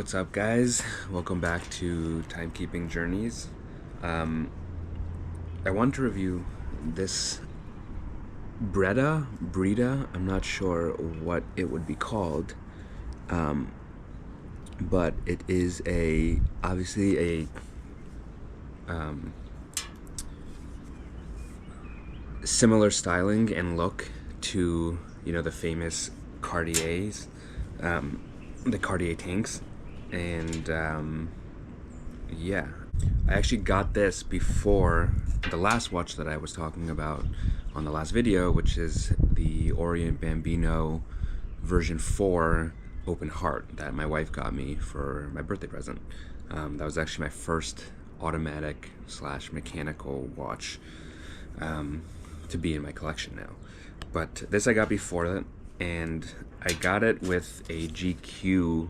What's up, guys? Welcome back to Timekeeping Journeys. I want to review this Breda. I'm not sure what it would be called, but it is obviously a similar styling and look to the famous Cartiers, the Cartier tanks, and yeah, I actually got this before the last watch that I was talking about on the last video, which is the Orient Bambino version 4 open heart that my wife got me for my birthday present. That was actually my first automatic / mechanical watch to be in my collection now. But this I got before that, and I got it with a GQ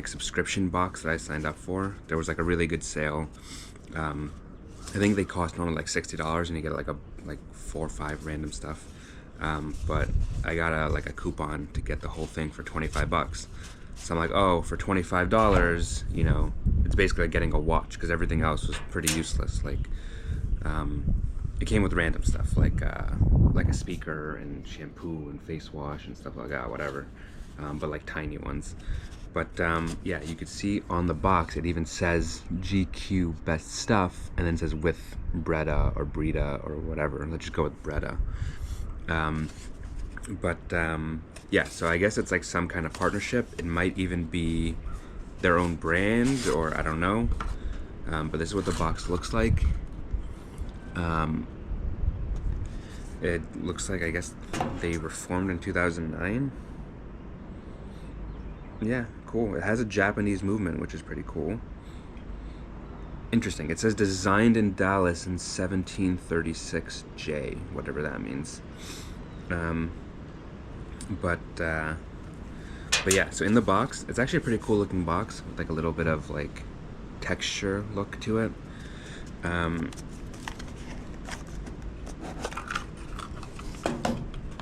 subscription box that I signed up for. There was a really good sale. I think they cost normally $60, and you get like 4 or 5 random stuff. But I got a coupon to get the whole thing for $25. So I'm like, oh, for $25, it's basically like getting a watch, because everything else was pretty useless. It came with random stuff like a speaker and shampoo and face wash and stuff like that, whatever. But tiny ones. But yeah, you could see on the box it even says GQ best stuff, and then says with Breda or whatever. Let's just go with Breda. Yeah, so I guess it's some kind of partnership. It might even be their own brand, or I don't know. But this is what the box looks like. It looks like, I guess, they were formed in 2009. Yeah, cool. It has a Japanese movement, which is pretty cool. Interesting. It says designed in Dallas in 1736J, whatever that means. But yeah, so in the box, it's actually a pretty cool looking box with a little bit of texture look to it.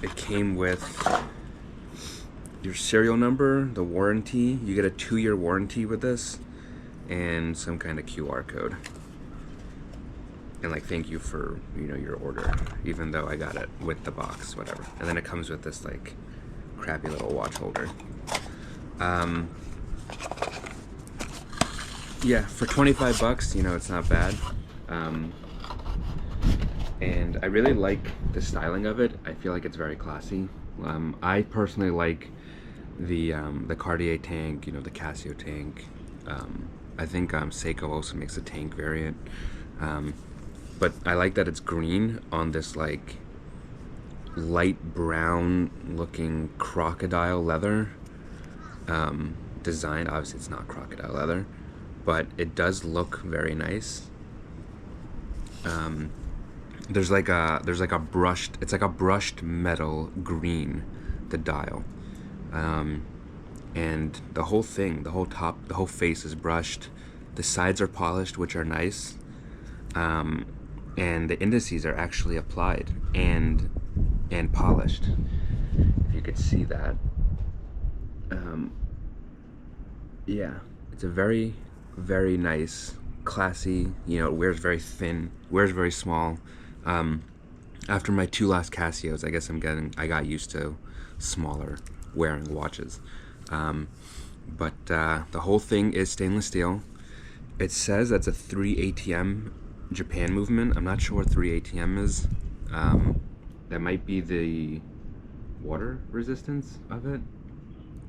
It came with your serial number, the warranty. You get a 2-year warranty with this, and some kind of QR code. And thank you for your order, even though I got it with the box, whatever. And then it comes with this crappy little watch holder. Yeah, for $25, it's not bad. And I really like the styling of it. I feel like it's very classy. I personally like the Cartier tank, the Casio tank. I think Seiko also makes a tank variant. But I like that it's green on this light brown looking crocodile leather design. Obviously it's not crocodile leather, but it does look very nice. There's a brushed, it's like a brushed metal green, the dial. And the whole thing, the whole top, the whole face is brushed. The sides are polished, which are nice. And the indices are actually applied and polished, if you could see that. Yeah, it's a very, very nice, classy, it wears very thin, wears very small. After my 2 last Casios, I guess I got used to smaller wearing watches. But the whole thing is stainless steel. It says that's a 3 ATM Japan movement. I'm not sure what 3 ATM is. That might be the water resistance of it.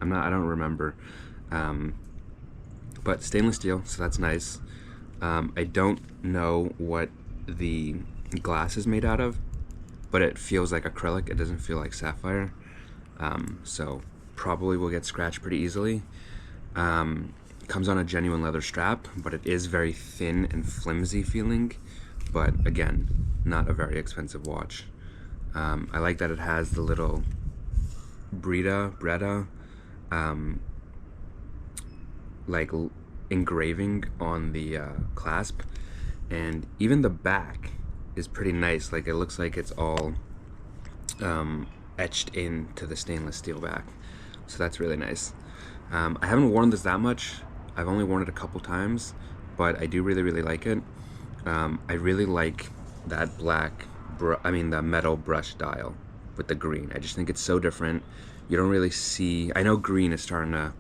I don't remember. But stainless steel, so that's nice. I don't know what the glass is made out of, but it feels like acrylic. It doesn't feel like sapphire. So probably will get scratched pretty easily. Comes on a genuine leather strap, but it is very thin and flimsy feeling. But again, not a very expensive watch. I like that it has the little Breda engraving on the clasp, and even the back is pretty nice. It looks like it's all etched into the stainless steel back, so that's really nice. I haven't worn this that much. I've only worn it a couple times, but I do really like it. I really like that the metal brush dial with the green. I just think it's so different. You don't really see. I know green is starting to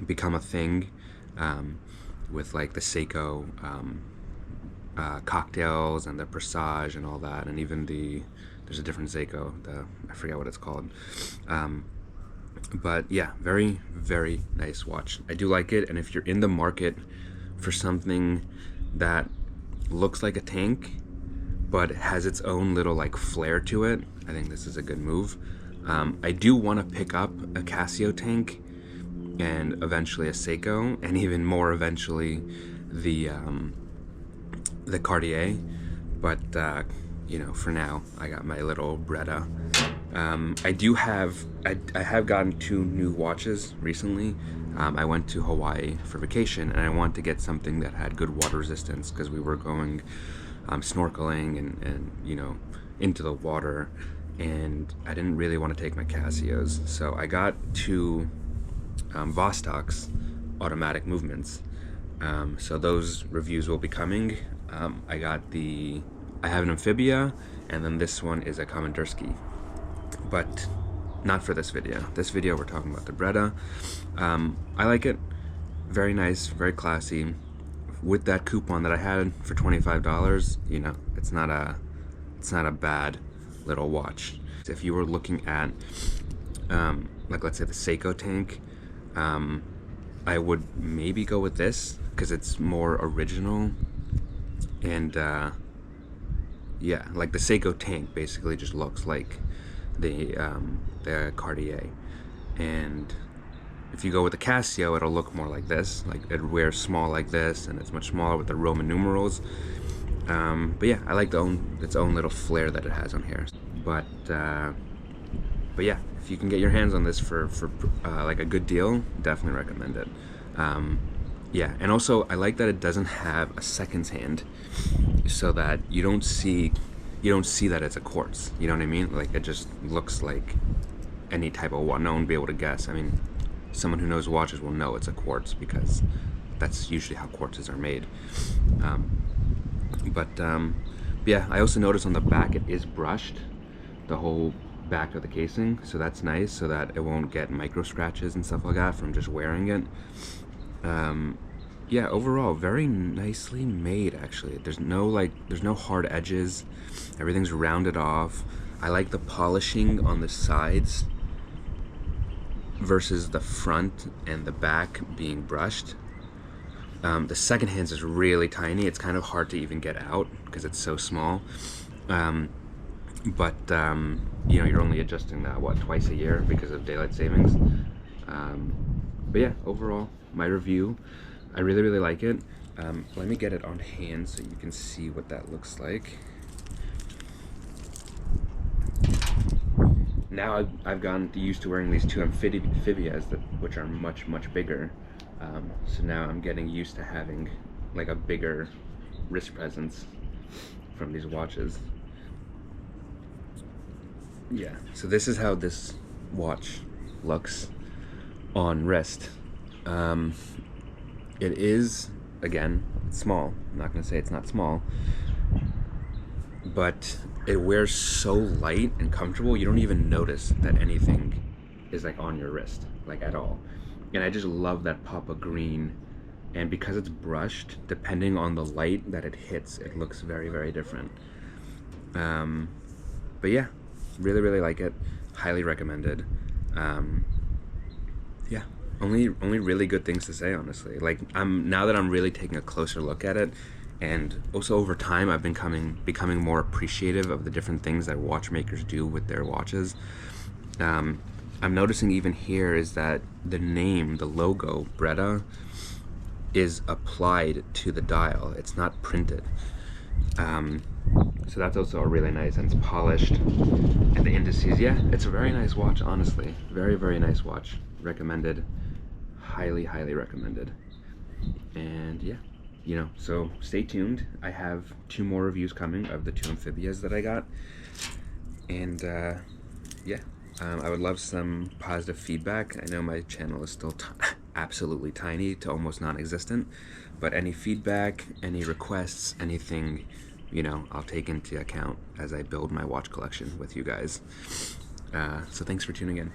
become a thing, with like the Seiko cocktails and the Presage and all that, and even there's a different Seiko. I forget what it's called. But yeah, very nice watch. I do like it, and if you're in the market for something that looks like a tank but has its own little like flair to it, I think this is a good move. I do want to pick up a Casio tank and eventually a Seiko, and even more eventually the Cartier, but for now I got my little Breda. I have gotten 2 new watches recently. I went to Hawaii for vacation, and I wanted to get something that had good water resistance because we were going snorkeling and into the water, and I didn't really want to take my Casios, so I got 2 Vostok's automatic movements. So those reviews will be coming. I have an Amphibia, and then this one is a Komandirsky, but not for this video. This video we're talking about the Breda. I like it. Very nice, very classy. With that coupon that I had for $25, it's not a bad little watch. If you were looking at like let's say the Seiko tank, I would maybe go with this because it's more original, and yeah, like the Seiko tank basically just looks like the Cartier, and if you go with the Casio, it'll look more like this. Like it wears small like this, and it's much smaller with the Roman numerals. But yeah, I like its own little flair that it has on here. But yeah, if you can get your hands on this for like a good deal, definitely recommend it. Yeah, and also I like that it doesn't have a seconds hand, so that you don't see that it's a quartz. You know what I mean? Like it just looks like any type of one. No one will be able to guess. I mean, someone who knows watches will know it's a quartz because that's usually how quartzes are made. But yeah, I also noticed on the back it is brushed, the whole back of the casing, so that's nice, so that it won't get micro scratches and stuff like that from just wearing it. Yeah, overall very nicely made actually. There's no hard edges. Everything's rounded off. I like the polishing on the sides versus the front and the back being brushed. The second hands is really tiny. It's kind of hard to even get out because it's so small. But you're only adjusting that twice a year because of daylight savings. But yeah, overall, my review, I really like it. Let me get it on hand so you can see what that looks like. Now I've gotten used to wearing these 2 amphibias which are much bigger. So now I'm getting used to having like a bigger wrist presence from these watches. Yeah, so this is how this watch looks on wrist. It is, again, small. I'm not gonna say it's not small, but it wears so light and comfortable, you don't even notice that anything is like on your wrist, like at all. And I just love that pop of green, and because it's brushed, depending on the light that it hits, it looks very different. But yeah, really like it. Highly recommended. Yeah, only really good things to say, honestly. Like now that I'm really taking a closer look at it, and also over time I've been becoming more appreciative of the different things that watchmakers do with their watches. I'm noticing even here is that the name, the logo, Breda, is applied to the dial. It's not printed. So that's also really nice, and it's polished. And the indices, yeah, it's a very nice watch, honestly. Very nice watch. Recommended. Highly recommended. And yeah, so stay tuned. I have 2 more reviews coming of the 2 amphibias that I got. And yeah. I would love some positive feedback. I know my channel is still absolutely tiny to almost non-existent. But any feedback, any requests, anything, I'll take into account as I build my watch collection with you guys. So thanks for tuning in.